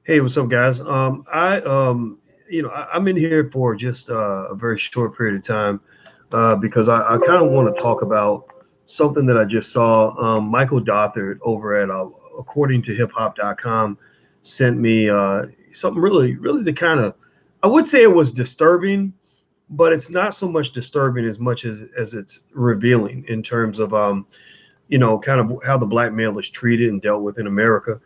Hey, what's up, guys? I'm in here for just a very short period of time because I kind of want to talk about something that I just saw. Michael Dothert over at according to hiphop.com sent me something really the kind of, I would say it was disturbing, but it's not so much disturbing as much as it's revealing in terms of kind of how the black male is treated and dealt with in America.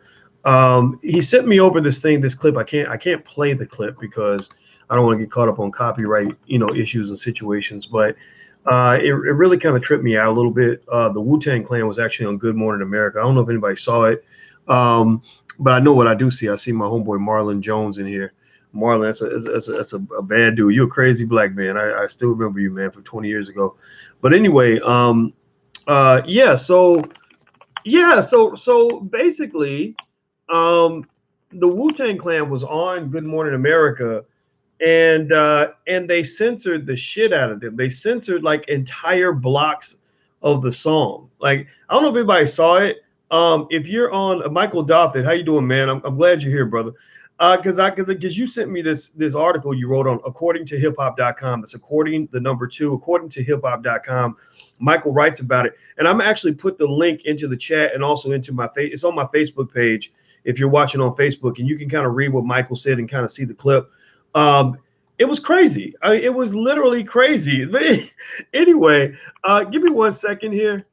He sent me over this clip. I can't play the clip because I don't want to get caught up on copyright, issues and situations. But it really kind of tripped me out a little bit. The Wu Tang Clan was actually on Good Morning America. I don't know if anybody saw it, but I know what I do see. I see my homeboy Marlon Jones in here. Marlon, that's a bad dude. You're a crazy black man. I still remember you, man, from 20 years ago. But anyway, yeah. So basically, um, the Wu Tang Clan was on Good Morning America, and they censored the shit out of them. They censored like entire blocks of the song. Like I don't know if anybody saw it. If you're on Michael Doffett, how you doing, man? I'm glad you're here, brother. Because you sent me this article you wrote on according to hiphop.com. That's according the number two according to hiphop.com. Michael writes about it, and I'm actually put the link into the chat and also into my face. It's on my Facebook page if you're watching on Facebook, and you can kind of read what Michael said and kind of see the clip. It was crazy. It was literally crazy. Anyway, give me 1 second here.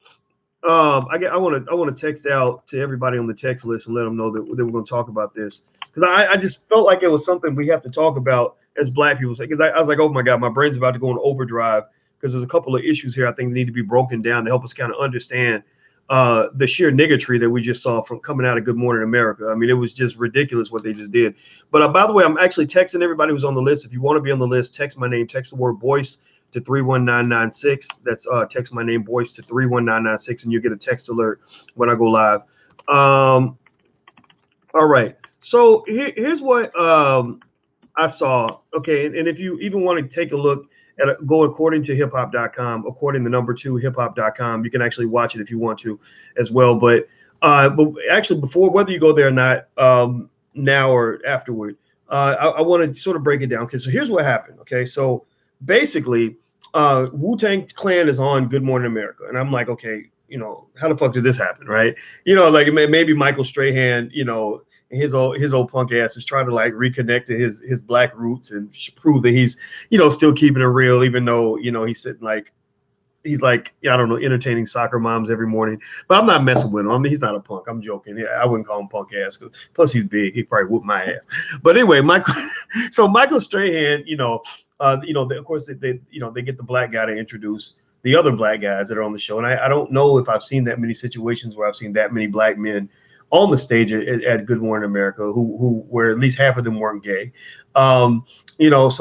I want to text out to everybody on the text list and let them know that we're going to talk about this because I just felt like it was something we have to talk about as black people. Because I was like, oh my God, my brain's about to go in overdrive because there's a couple of issues here I think need to be broken down to help us kind of understand the sheer niggatry that we just saw from coming out of Good Morning America. I mean, it was just ridiculous what they just did. But by the way, I'm actually texting everybody who's on the list. If you want to be on the list, text my name, text the word Boyce to 31996. That's text my name Boyce to 31996, and you get a text alert when I go live. All right. So here's what I saw. Okay, and if you even want to take a look at go according to hiphop.com, according to number two hiphop.com, you can actually watch it if you want to as well. But actually, before whether you go there or not, now or afterward, I want to sort of break it down. Okay, so here's what happened. Okay, so basically, Wu Tang Clan is on Good Morning America, and I'm like, okay, how the fuck did this happen, right? Like maybe Michael Strahan, his old punk ass is trying to like reconnect to his black roots and prove that he's still keeping it real, even though he's sitting like he's like, I don't know, entertaining soccer moms every morning. But I'm not messing with him. I mean, he's not a punk. I'm joking. Yeah, I wouldn't call him punk ass. Plus, he's big. He probably whoop my ass. But anyway, Michael Strahan, of course, they get the black guy to introduce the other black guys that are on the show. And I don't know if I've seen that many situations where I've seen that many black men on the stage at Good Morning America who were at least half of them weren't gay. So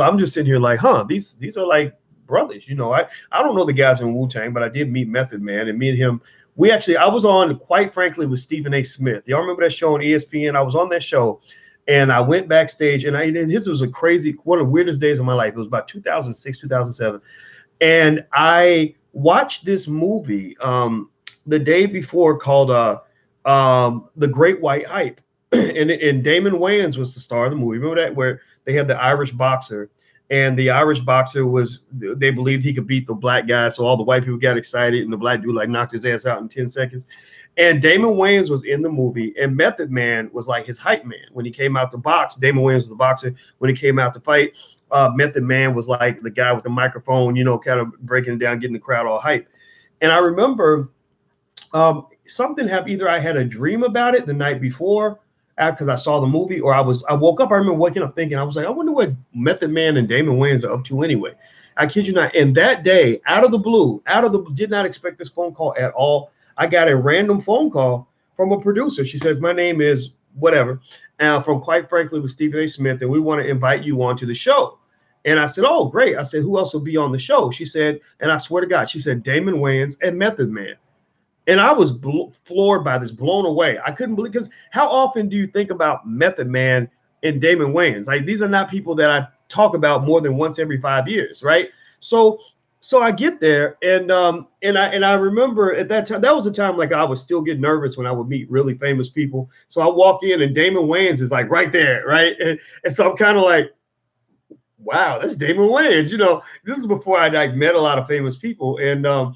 I'm just sitting here like, these are like brothers. I don't know the guys in Wu Tang, but I did meet Method Man, and me and him, I was on, quite frankly, with Stephen A. Smith. Y'all remember that show on ESPN? I was on that show, and I went backstage, and this was one of the weirdest days of my life. It was about 2006, 2007, and I watched this movie the day before called The Great White Hype, and Damon Wayans was the star of the movie. Remember that, where they had the Irish boxer. And the Irish boxer they believed he could beat the black guy. So all the white people got excited and the black dude like knocked his ass out in 10 seconds. And Damon Wayans was in the movie, and Method Man was like his hype man. When he came out to box, Damon Wayans was the boxer. When he came out to fight, Method Man was like the guy with the microphone, kind of breaking it down, getting the crowd all hype. And I remember something happened. Either I had a dream about it the night before, because I saw the movie, or I woke up. I remember waking up thinking, I was like, I wonder what Method Man and Damon Wayans are up to anyway. I kid you not. And that day, out of the blue, did not expect this phone call at all. I got a random phone call from a producer. She says, my name is whatever, from Quite Frankly with Stephen A. Smith, and we want to invite you onto the show. And I said, oh, great. I said, who else will be on the show? She said, and I swear to God, she said Damon Wayans and Method Man. And I was floored by this, blown away. I couldn't believe, because how often do you think about Method Man and Damon Wayans? Like, these are not people that I talk about more than once every 5 years, right? So So I get there, and I remember at that time, that was a time like I was still getting nervous when I would meet really famous people. So I walk in and Damon Wayans is like right there, right? And so I'm kind of like, wow, that's Damon Wayans. This is before I like met a lot of famous people, and I'm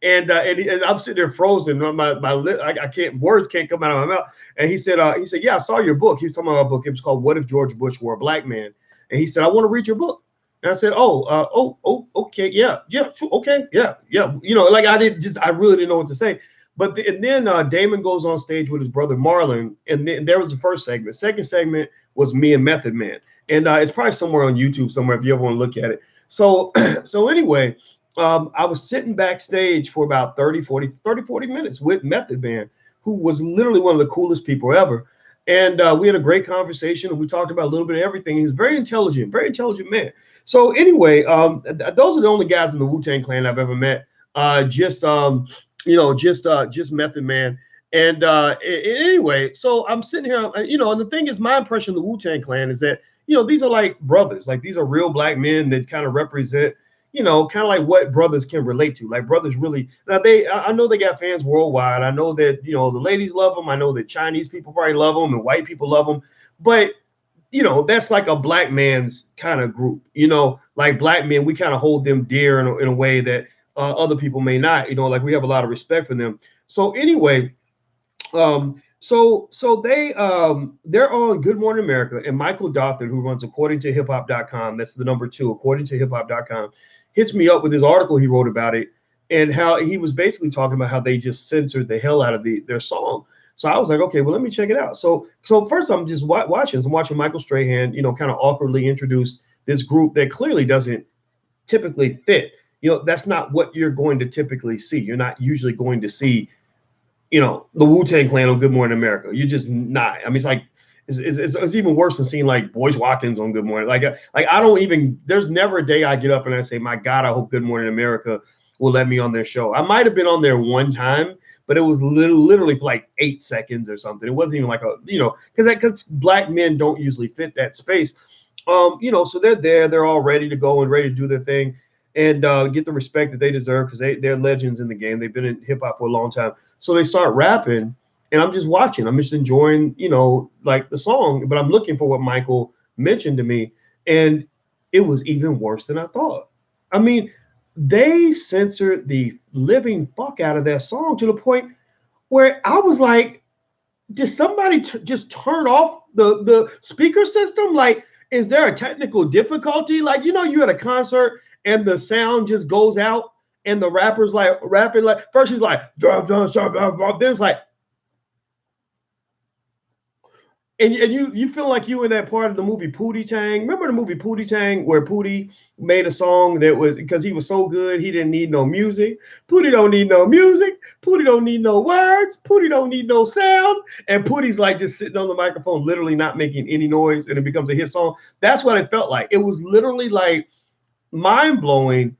sitting there frozen. My lip, I can't, words can't come out of my mouth. And he said, yeah, I saw your book. He was talking about my book. It was called What If George Bush Were a Black Man? And he said, I want to read your book. And I said, okay, yeah, sure, okay, yeah. Like I really didn't know what to say. And then Damon goes on stage with his brother Marlon, and then there was the first segment. Second segment was me and Method Man, and it's probably somewhere on YouTube somewhere if you ever want to look at it. So, so anyway, I was sitting backstage for about 30, 40 minutes with Method Man, who was literally one of the coolest people ever. And we had a great conversation, and we talked about a little bit of everything. He's very intelligent man. So anyway, those are the only guys in the Wu Tang Clan I've ever met. Just Method Man. And anyway, so I'm sitting here, and the thing is, my impression of the Wu Tang Clan is that these are like brothers, like these are real black men that kind of represent, kind of like what brothers can relate to. Like brothers really, now I know they got fans worldwide. I know that, the ladies love them. I know that Chinese people probably love them and white people love them. But, that's like a black man's kind of group, like black men, we kind of hold them dear in a way that other people may not, like we have a lot of respect for them. So anyway, so they're on Good Morning America, and Michael Dothan, who runs according to hiphop.com, that's the number 2, according to hiphop.com, hits me up with his article he wrote about it, and how he was basically talking about how they just censored the hell out of their song. So I was like, okay, well, let me check it out. So first I'm just watching. I'm watching Michael Strahan, kind of awkwardly introduce this group that clearly doesn't typically fit. That's not what you're going to typically see. You're not usually going to see, the Wu Tang Clan on Good Morning America. You're just not. I mean, it's like it's even worse than seeing like Boyce Watkins on Good Morning. Like I don't even. There's never a day I get up and I say, my God, I hope Good Morning America will let me on their show. I might have been on there one time, but it was literally for like 8 seconds or something. It wasn't even like because black men don't usually fit that space. So they're there, they're all ready to go and ready to do their thing and get the respect that they deserve because they're legends in the game. They've been in hip hop for a long time. So they start rapping, and I'm just watching. I'm just enjoying, like the song, but I'm looking for what Michael mentioned to me, and it was even worse than I thought. I mean, they censored the living fuck out of that song to the point where I was like, did somebody just turn off the speaker system? Like, is there a technical difficulty? Like, you at a concert and the sound just goes out and the rapper's like rapping, like first he's like, then it's like, and you feel like you in that part of the movie Pootie Tang. Remember the movie Pootie Tang where Pootie made a song that was because he was so good he didn't need no music. Pootie don't need no music. Pootie don't need no words. Pootie don't need no sound. And Pootie's like just sitting on the microphone, literally not making any noise, and it becomes a hit song. That's what it felt like. It was literally like mind blowing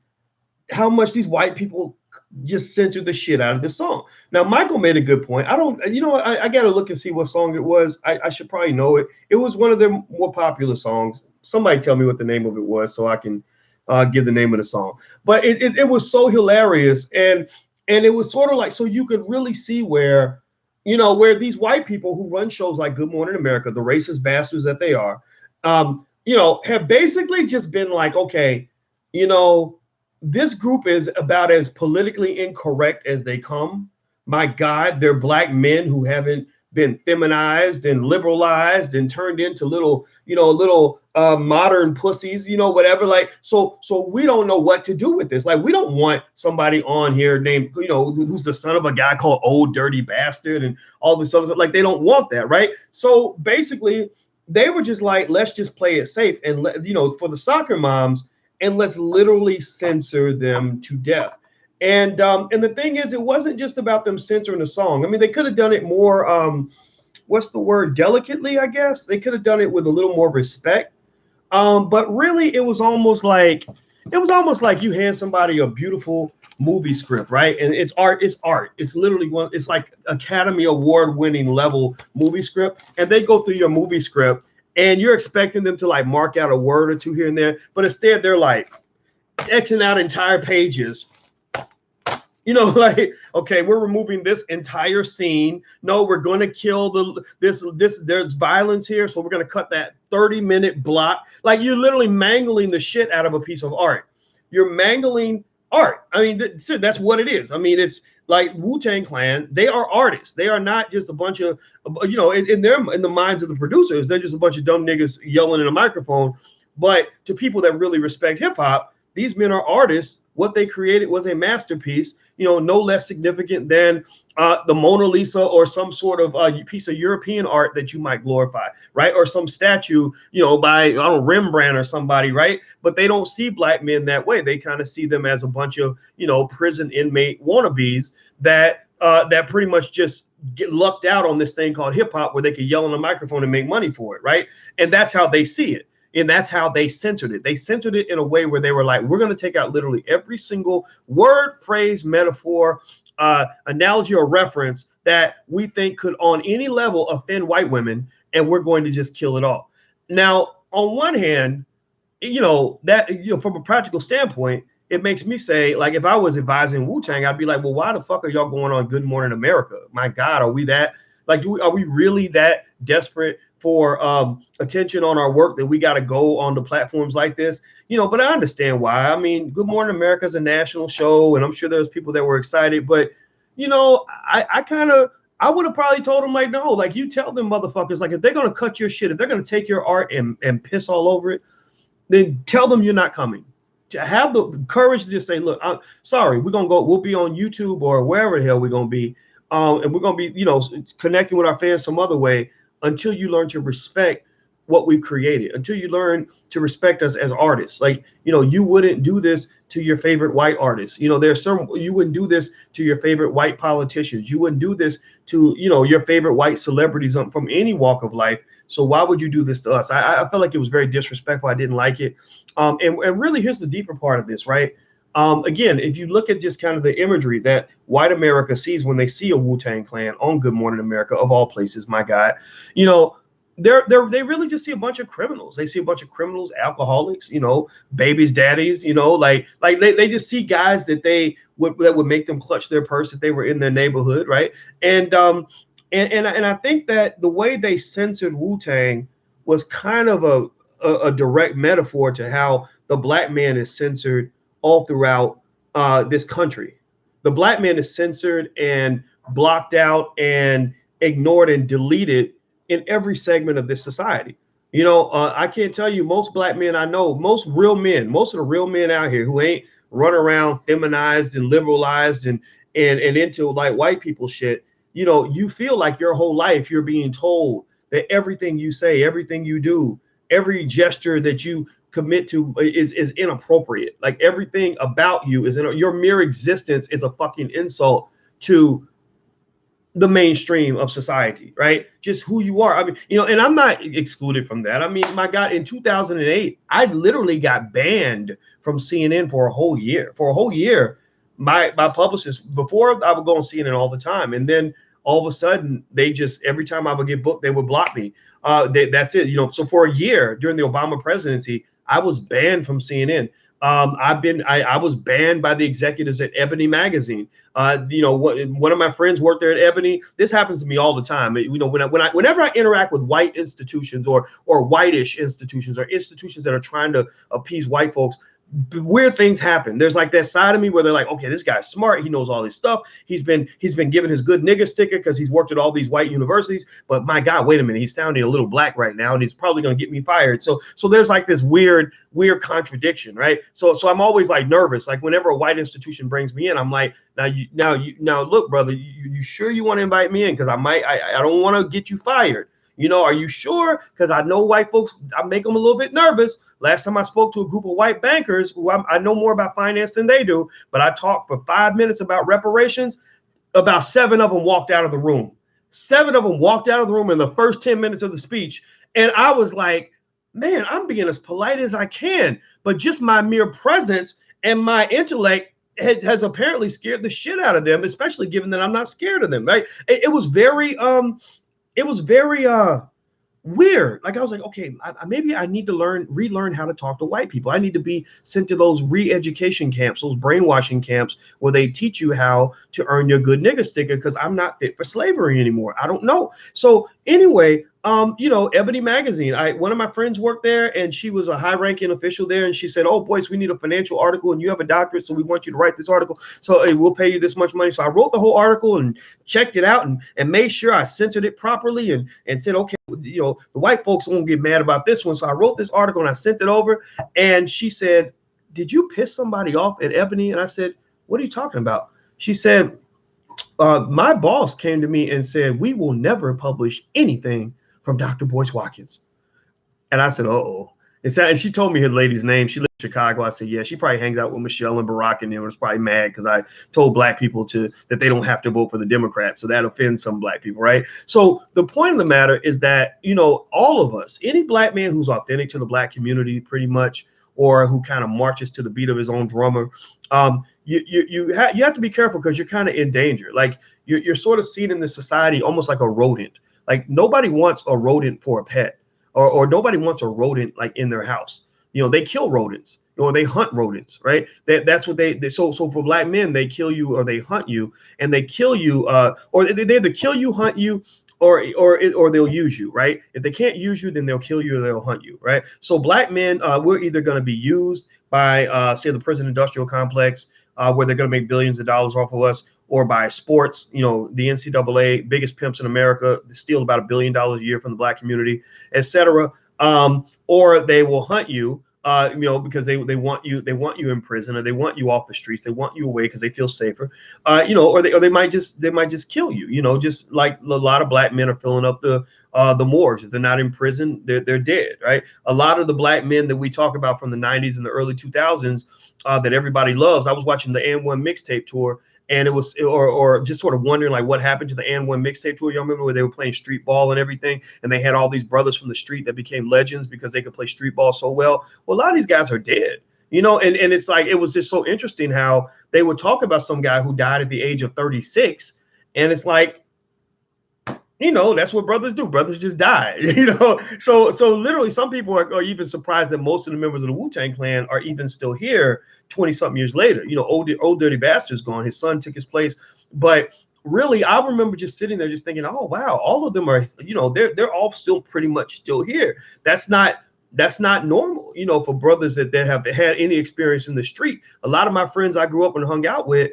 how much these white people just censored the shit out of this song. Now, Michael made a good point. I got to look and see what song it was. I should probably know it. It was one of their more popular songs. Somebody tell me what the name of it was so I can give the name of the song. But it was so hilarious. And it was sort of like, so you could really see where these white people who run shows like Good Morning America, the racist bastards that they are, have basically just been like, okay, this group is about as politically incorrect as they come. My God, they're black men who haven't been feminized and liberalized and turned into little modern pussies, whatever. Like, so we don't know what to do with this. Like, we don't want somebody on here named, who's the son of a guy called Old Dirty Bastard and all this other stuff. Like, they don't want that, right? So basically, they were just like, let's just play it safe and for the soccer moms, and let's literally censor them to death. And the thing is, it wasn't just about them censoring the song. I mean, they could have done it more, what's the word, delicately, I guess. They could have done it with a little more respect. But really, it was almost like you hand somebody a beautiful movie script, right? And it's art. It's literally it's like Academy Award winning level movie script. And they go through your movie script, and you're expecting them to like mark out a word or two here and there, but instead they're like, Xing out entire pages. You know, like, okay, we're removing this entire scene. No, we're going to kill this. There's violence here, so we're going to cut that 30-minute block. Like, you're literally mangling the shit out of a piece of art. You're mangling art. I mean, that's what it is. I mean, it's like Wu Tang Clan. They are artists. They are not just a bunch of, you know, in the minds of the producers, they're just a bunch of dumb niggas yelling in a microphone. But to people that really respect hip hop, these men are artists. What they created was a masterpiece, you know, no less significant than the Mona Lisa or some sort of piece of European art that you might glorify, right? Or some statue, you know, by, I don't know, Rembrandt or somebody, right? But they don't see black men that way. They kind of see them as a bunch of, you know, prison inmate wannabes that that pretty much just get lucked out on this thing called hip hop, where they can yell on a microphone and make money for it, right? And that's how they see it. And that's how they censored it. They censored it in a way where they were like, we're going to take out literally every single word, phrase, metaphor, analogy, or reference that we think could on any level offend white women, and we're going to just kill it all. Now, on one hand, you know, that, you know, from a practical standpoint, it makes me say, like, if I was advising Wu Tang, I'd be like, well, why the fuck are y'all going on Good Morning America? My God, are we that, like, are we really that desperate for attention on our work that we got to go on the platforms like this? You know, but I understand why. I mean, Good Morning America is a national show, and I'm sure there's people that were excited, but, you know, I would have probably told them, like, no, like, you tell them motherfuckers, like, if they're going to cut your shit, if they're going to take your art and piss all over it, then tell them you're not coming. To have the courage to just say, look, I'm sorry, we'll be on YouTube or wherever the hell we're going to be. And we're going to be, you know, connecting with our fans some other way, until you learn to respect what we've created, until you learn to respect us as artists. Like, you know, you wouldn't do this to your favorite white artists. You know, you wouldn't do this to your favorite white politicians. You wouldn't do this to, you know, your favorite white celebrities from any walk of life. So why would you do this to us? I felt like it was very disrespectful. I didn't like it. And really, here's the deeper part of this, right? Again, if you look at just kind of the imagery that white America sees when they see a Wu Tang Clan on Good Morning America, of all places, my God, you know, they really just see a bunch of criminals. They see a bunch of criminals, alcoholics, you know, babies, daddies, you know, like they just see guys that would make them clutch their purse if they were in their neighborhood, right? And I think that the way they censored Wu Tang was kind of a direct metaphor to how the black man is censored all throughout this country. The black man is censored and blocked out and ignored and deleted in every segment of this society. You know, I can't tell you, most black men I know, most of the real men out here who ain't run around feminized and liberalized and into like white people shit, you know, you feel like your whole life you're being told that everything you say, everything you do, every gesture that you commit to is inappropriate. Like, everything about you is your mere existence is a fucking insult to the mainstream of society, right? Just who you are. I mean, you know, and I'm not excluded from that. I mean, my God, in 2008, I literally got banned from CNN for a whole year. For a whole year, my publicist, before I would go on CNN all the time, and then all of a sudden they just, every time I would get booked, they would block me. That's it, you know. So for a year during the Obama presidency, I was banned from CNN. I was banned by the executives at Ebony magazine. You know, one of my friends worked there at Ebony. This happens to me all the time. You know, whenever I interact with white institutions or whitish institutions or institutions that are trying to appease white folks, weird things happen. There's like that side of me where they're like, okay, this guy's smart. He knows all this stuff. He's been given his good nigga sticker because he's worked at all these white universities. But my God, wait a minute, he's sounding a little black right now, and he's probably going to get me fired. So there's like this weird contradiction, right? So I'm always like nervous. Like, whenever a white institution brings me in, I'm like, now look, brother, you sure you want to invite me in? Because I don't want to get you fired. You know, are you sure? Because I know white folks, I make them a little bit nervous. Last time I spoke to a group of white bankers who I know more about finance than they do, but I talked for 5 minutes about reparations. About 7 of them walked out of the room. 7 of them walked out of the room in the first 10 minutes of the speech. And I was like, man, I'm being as polite as I can. But just my mere presence and my intellect has apparently scared the shit out of them, especially given that I'm not scared of them, right? It was very weird. Like I was like, okay, maybe I need to relearn how to talk to white people. I need to be sent to those re-education camps, those brainwashing camps where they teach you how to earn your good nigga sticker because I'm not fit for slavery anymore. I don't know. So anyway, Ebony Magazine. One of my friends worked there, and she was a high-ranking official there, and she said, "Oh, boys, we need a financial article, and you have a doctorate, so we want you to write this article. So hey, we'll pay you this much money." So I wrote the whole article and checked it out and made sure I censored it properly and said, okay, the white folks won't get mad about this one. So I wrote this article and I sent it over, and she said, "Did you piss somebody off at Ebony?" And I said, "What are you talking about?" She said, "My boss came to me and said, we will never publish anything from Dr. Boyce Watkins." And I said, "Uh-oh." And she told me her lady's name. She lives in Chicago. I said, "Yeah, she probably hangs out with Michelle and Barack, and they was probably mad because I told black people that they don't have to vote for the Democrats. So that offends some black people, right?" So the point of the matter is that, all of us, any black man who's authentic to the black community, pretty much, or who kind of marches to the beat of his own drummer, you have to be careful because you're kind of in danger. Like you're sort of seen in this society almost like a rodent. Like nobody wants a rodent for a pet. Or nobody wants a rodent like in their house. They kill rodents or they hunt rodents, right? That's what so for black men, they kill you or they hunt you, and they kill you or they either kill you, hunt you, or they'll use you, right? If they can't use you, then they'll kill you or they'll hunt you, right? So black men, we're either going to be used by say the prison industrial complex, where they're going to make billions of dollars off of us, or by sports. The NCAA, biggest pimps in America, steal about $1 billion a year from the black community, etc. Or they will hunt you, because they want you in prison, or they want you off the streets, they want you away because they feel safer, or they might just kill you, just like a lot of black men are filling up the morgues. If they're not in prison, they're dead, right? A lot of the black men that we talk about from the 90s and the early 2000s that everybody loves. I was watching the AND1 mixtape tour, and it was, or just sort of wondering like what happened to the AND1 mixtape tour. Y'all remember where they were playing street ball and everything, and they had all these brothers from the street that became legends because they could play street ball so well. Well, a lot of these guys are dead, and it's like, it was just so interesting how they would talk about some guy who died at the age of 36, and it's like, that's what brothers do. Brothers just die, So literally, some people are even surprised that most of the members of the Wu Tang Clan are even still here 20 something years later. Old Dirty Bastard's gone. His son took his place. But really, I remember just sitting there just thinking, oh wow, all of them are, they're all still pretty much still here. That's not normal, for brothers that have had any experience in the street. A lot of my friends I grew up and hung out with,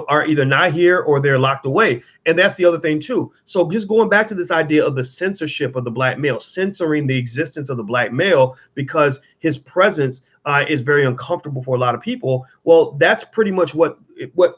are either not here or they're locked away. And that's the other thing too. So just going back to this idea of the censorship of the black male, censoring the existence of the black male because his presence is very uncomfortable for a lot of people. Well, that's pretty much what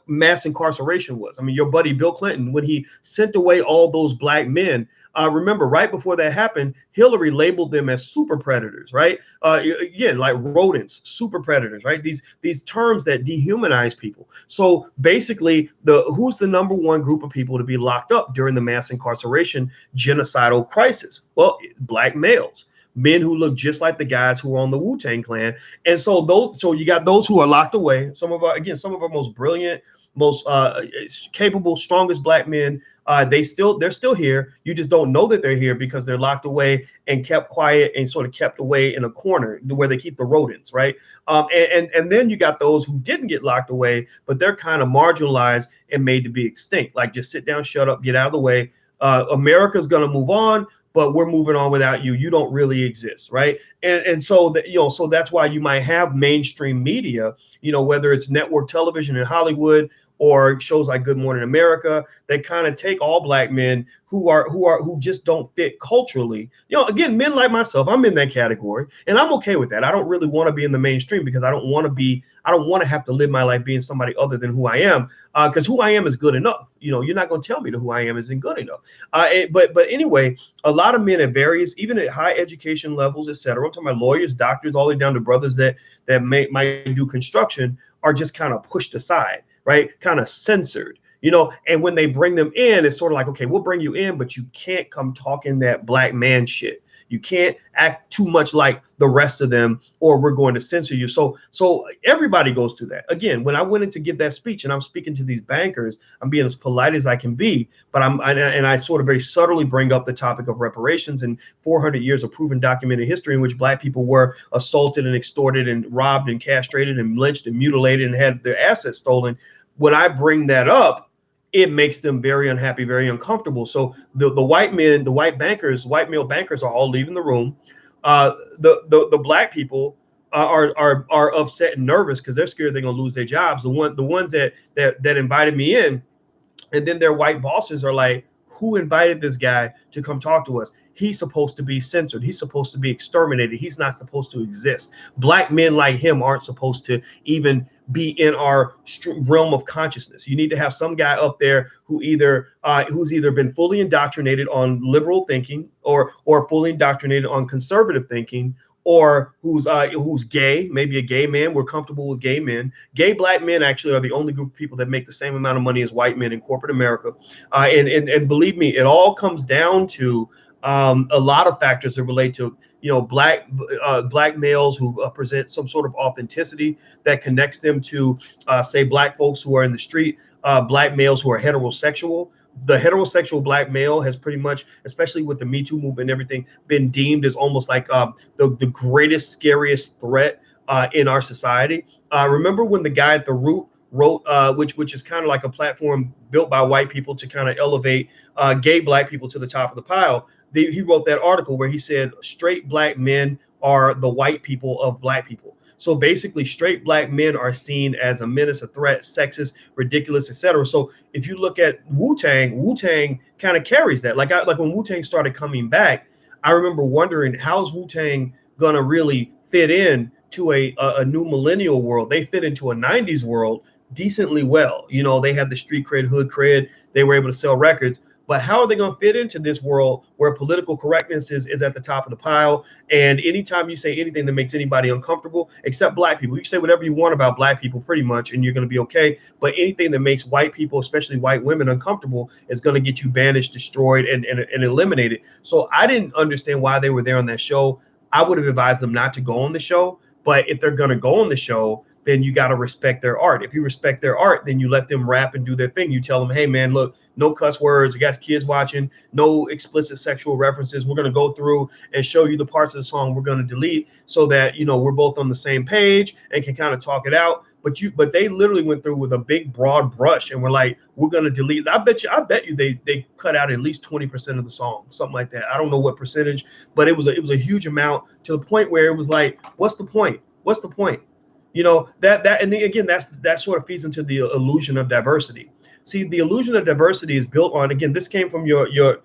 mass incarceration was. I mean, your buddy Bill Clinton, when he sent away all those black men, remember, right before that happened, Hillary labeled them as super predators, right? Again, like rodents, super predators, right? These terms that dehumanize people. So basically, who's the number one group of people to be locked up during the mass incarceration genocidal crisis? Well, black males. Men who look just like the guys who are on the Wu Tang Clan. And so you got those who are locked away. Some of our most brilliant, most capable, strongest black men. They're still here. You just don't know that they're here because they're locked away and kept quiet and sort of kept away in a corner where they keep the rodents, right? And then you got those who didn't get locked away, but they're kind of marginalized and made to be extinct. Like, just sit down, shut up, get out of the way. America's gonna move on, but we're moving on without you. You don't really exist, right? And so that, so that's why you might have mainstream media, whether it's network television in Hollywood or shows like Good Morning America, that kind of take all black men who just don't fit culturally. Again, men like myself, I'm in that category, and I'm okay with that. I don't really want to be in the mainstream because I don't want to have to live my life being somebody other than who I am, because who I am is good enough. You're not going to tell me that who I am isn't good enough. But anyway, a lot of men at various, even at high education levels, etc. I'm talking about lawyers, doctors, all the way down to brothers that might do construction, are just kind of pushed aside, right? Kind of censored. And when they bring them in, it's sort of like, okay, we'll bring you in, but you can't come talking that black man shit. You can't act too much like the rest of them, or we're going to censor you. So everybody goes through that. Again, when I went in to give that speech and I'm speaking to these bankers, I'm being as polite as I can be, but I sort of very subtly bring up the topic of reparations and 400 years of proven documented history in which black people were assaulted and extorted and robbed and castrated and lynched and mutilated and had their assets stolen. When I bring that up, it makes them very unhappy, very uncomfortable. So the white men, the white bankers, white male bankers are all leaving the room. The black people are upset and nervous because they're scared they're gonna lose their jobs. The ones that invited me in, and then their white bosses are like, who invited this guy to come talk to us? He's supposed to be censored. He's supposed to be exterminated. He's not supposed to exist. Black men like him aren't supposed to even be in our realm of consciousness. You need to have some guy up there who who's either been fully indoctrinated on liberal thinking or fully indoctrinated on conservative thinking, or who's gay, maybe a gay man. We're comfortable with gay men. Gay black men actually are the only group of people that make the same amount of money as white men in corporate America. And believe me, it all comes down to a lot of factors that relate to black males who present some sort of authenticity that connects them to say black folks who are in the street, black males who are heterosexual. The heterosexual black male has pretty much, especially with the Me Too movement and everything, been deemed as almost like the greatest, scariest threat in our society. Remember when the guy at The Root wrote, which is kind of like a platform built by white people to kind of elevate gay black people to the top of the pile. He wrote that article where he said straight black men are the white people of black people. So basically, straight black men are seen as a menace, a threat, sexist, ridiculous, etc. So if you look at Wu Tang kind of carries that. Like when Wu Tang started coming back, I remember wondering, how's Wu Tang gonna really fit in to a new millennial world? They fit into a 90s world decently well. They had the street cred, hood cred. They were able to sell records. But how are they going to fit into this world where political correctness is at the top of the pile? And anytime you say anything that makes anybody uncomfortable, except black people, you can say whatever you want about black people pretty much, and you're going to be okay. But anything that makes white people, especially white women, uncomfortable is going to get you banished, destroyed, and eliminated. So I didn't understand why they were there on that show. I would have advised them not to go on the show. But if they're going to go on the show, then you got to respect their art. If you respect their art, then you let them rap and do their thing. You tell them, hey, man, look, no cuss words. You got kids watching, no explicit sexual references. We're going to go through and show you the parts of the song we're going to delete so that, we're both on the same page and can kind of talk it out. But they literally went through with a big broad brush and were like, we're going to delete. I bet you they cut out at least 20% of the song, something like that. I don't know what percentage, but it was a huge amount, to the point where it was like, what's the point? What's the point? And then again, that sort of feeds into the illusion of diversity. See, the illusion of diversity is built on, again, this came from your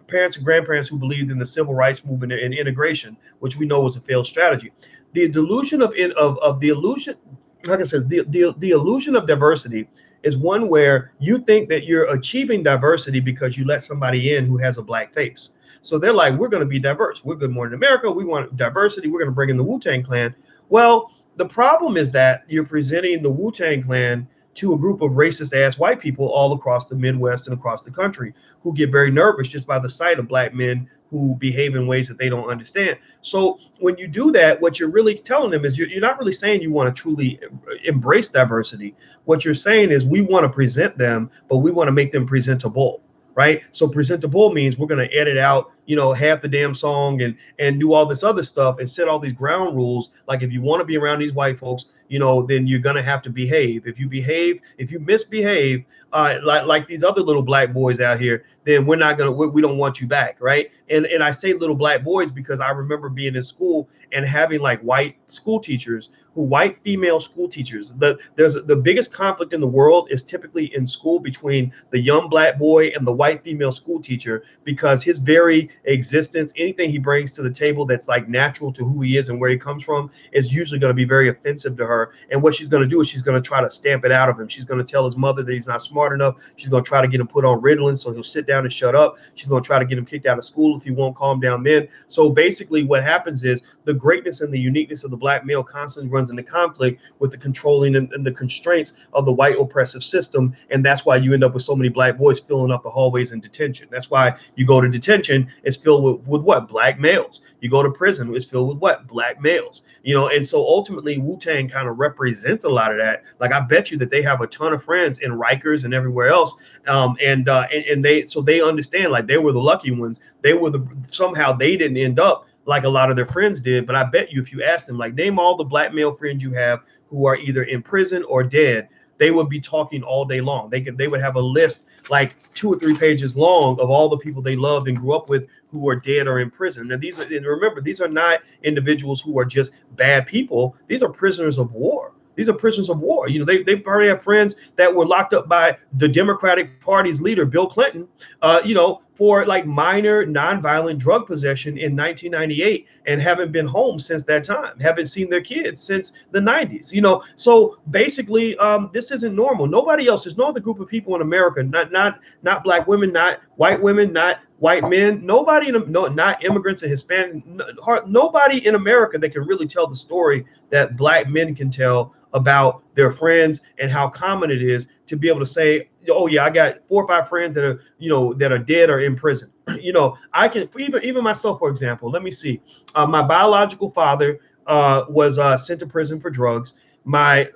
parents and grandparents who believed in the civil rights movement and integration, which we know was a failed strategy. The delusion of the illusion, like I said, the illusion of diversity is one where you think that you're achieving diversity because you let somebody in who has a black face. So they're like, we're going to be diverse. We're Good Morning America. We want diversity. We're going to bring in the Wu Tang Clan. Well, the problem is that you're presenting the Wu Tang Clan to a group of racist ass white people all across the Midwest and across the country who get very nervous just by the sight of black men who behave in ways that they don't understand. So when you do that, what you're really telling them is you're not really saying you want to truly embrace diversity. What you're saying is we want to present them, but we want to make them presentable. Right. So presentable means we're going to edit out, half the damn song and do all this other stuff and set all these ground rules. Like, if you want to be around these white folks, then you're going to have to behave. If you misbehave, like these other little black boys out here, then we don't want you back. Right. And I say little black boys because I remember being in school and having like white female school teachers. The biggest conflict in the world is typically in school between the young black boy and the white female school teacher, because his very existence, anything he brings to the table that's like natural to who he is and where he comes from, is usually going to be very offensive to her. And what she's going to do is she's going to try to stamp it out of him. She's going to tell his mother that he's not smart enough. She's going to try to get him put on Ritalin so he'll sit down down and shut up. She's going to try to get him kicked out of school if he won't calm down then. So basically what happens is the greatness and the uniqueness of the black male constantly runs into conflict with the controlling and the constraints of the white oppressive system. And that's why you end up with so many black boys filling up the hallways in detention. That's why you go to detention, it's filled with what? Black males. You go to prison, it's filled with what? Black males. You know, and so ultimately Wu Tang kind of represents a lot of that. Like I bet you that they have a ton of friends in Rikers and everywhere else. And they understand, like they were the lucky ones. They were somehow they didn't end up like a lot of their friends did. But I bet you if you ask them, like name all the black male friends you have who are either in prison or dead, they would be talking all day long. They would have a list like 2 or 3 pages long of all the people they loved and grew up with who are dead or in prison. And remember, these are not individuals who are just bad people. These are prisoners of war. These are prisoners of war. You know, they probably have friends that were locked up by the Democratic Party's leader, Bill Clinton, you know, for like minor nonviolent drug possession in 1998 and haven't been home since that time, haven't seen their kids since the 90s, you know. So basically, this isn't normal. Nobody else, there's no other group of people in America, not black women, not white women, not white men, nobody, not immigrants and Hispanics, nobody in America that can really tell the story that black men can tell about their friends and how common it is to be able to say, oh yeah, I got 4 or 5 friends that are, you know, that are dead or in prison. You know, I can even myself, for example, let me see. My biological father was sent to prison for drugs. My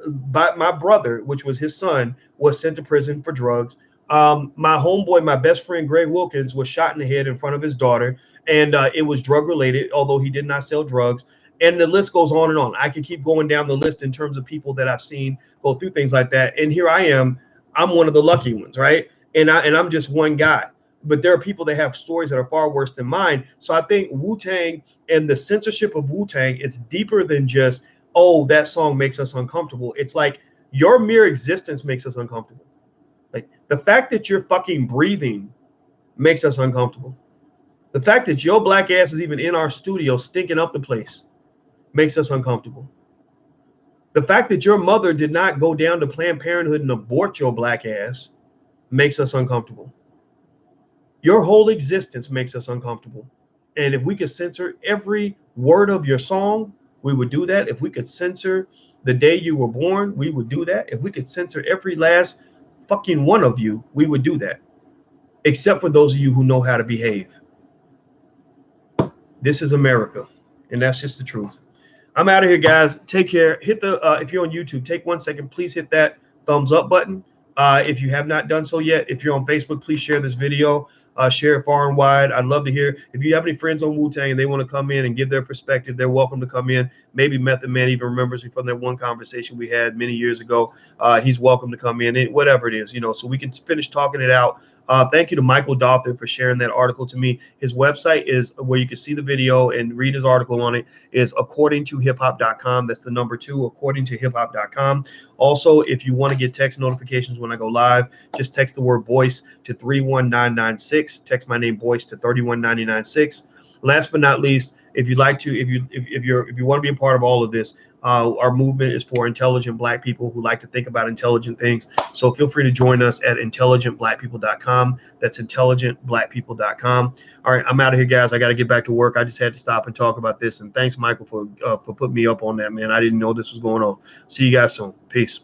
brother, which was his son, was sent to prison for drugs. My homeboy, my best friend, Greg Wilkins, was shot in the head in front of his daughter, and it was drug related, although he did not sell drugs. And the list goes on and on. I can keep going down the list in terms of people that I've seen go through things like that. And here I am. I'm one of the lucky ones, right? And I'm just one guy. But there are people that have stories that are far worse than mine. So I think Wu-Tang and the censorship of Wu-Tang, it's deeper than just, oh, that song makes us uncomfortable. It's like your mere existence makes us uncomfortable. Like the fact that you're fucking breathing makes us uncomfortable. The fact that your black ass is even in our studio stinking up the place makes us uncomfortable. The fact that your mother did not go down to Planned Parenthood and abort your black ass makes us uncomfortable. Your whole existence makes us uncomfortable. And if we could censor every word of your song, we would do that. If we could censor the day you were born, we would do that. If we could censor every last fucking one of you, we would do that. Except for those of you who know how to behave. This is America, and that's just the truth. I'm out of here, guys. Take care. Hit the if you're on YouTube, take 1 second. Please hit that thumbs up button if you have not done so yet. If you're on Facebook, please share this video. Share it far and wide. I'd love to hear if you have any friends on Wu-Tang and they want to come in and give their perspective. They're welcome to come in. Maybe Method Man even remembers me from that one conversation we had many years ago. He's welcome to come in, whatever it is, you know, so we can finish talking it out. Thank you to Michael Dawson for sharing that article to me. His website is where you can see the video and read his article on it is accordingtohiphop.com. That's the number 2, accordingtohiphop.com. Also, if you want to get text notifications when I go live, just text the word Boyce to 31996. Text my name Boyce to 31996. Last but not least, if you'd like to, if you want to be a part of all of this, our movement is for intelligent black people who like to think about intelligent things. So feel free to join us at intelligentblackpeople.com. That's intelligentblackpeople.com. All right, I'm out of here, guys. I got to get back to work. I just had to stop and talk about this. And thanks, Michael, for putting me up on that, man. I didn't know this was going on. See you guys soon. Peace.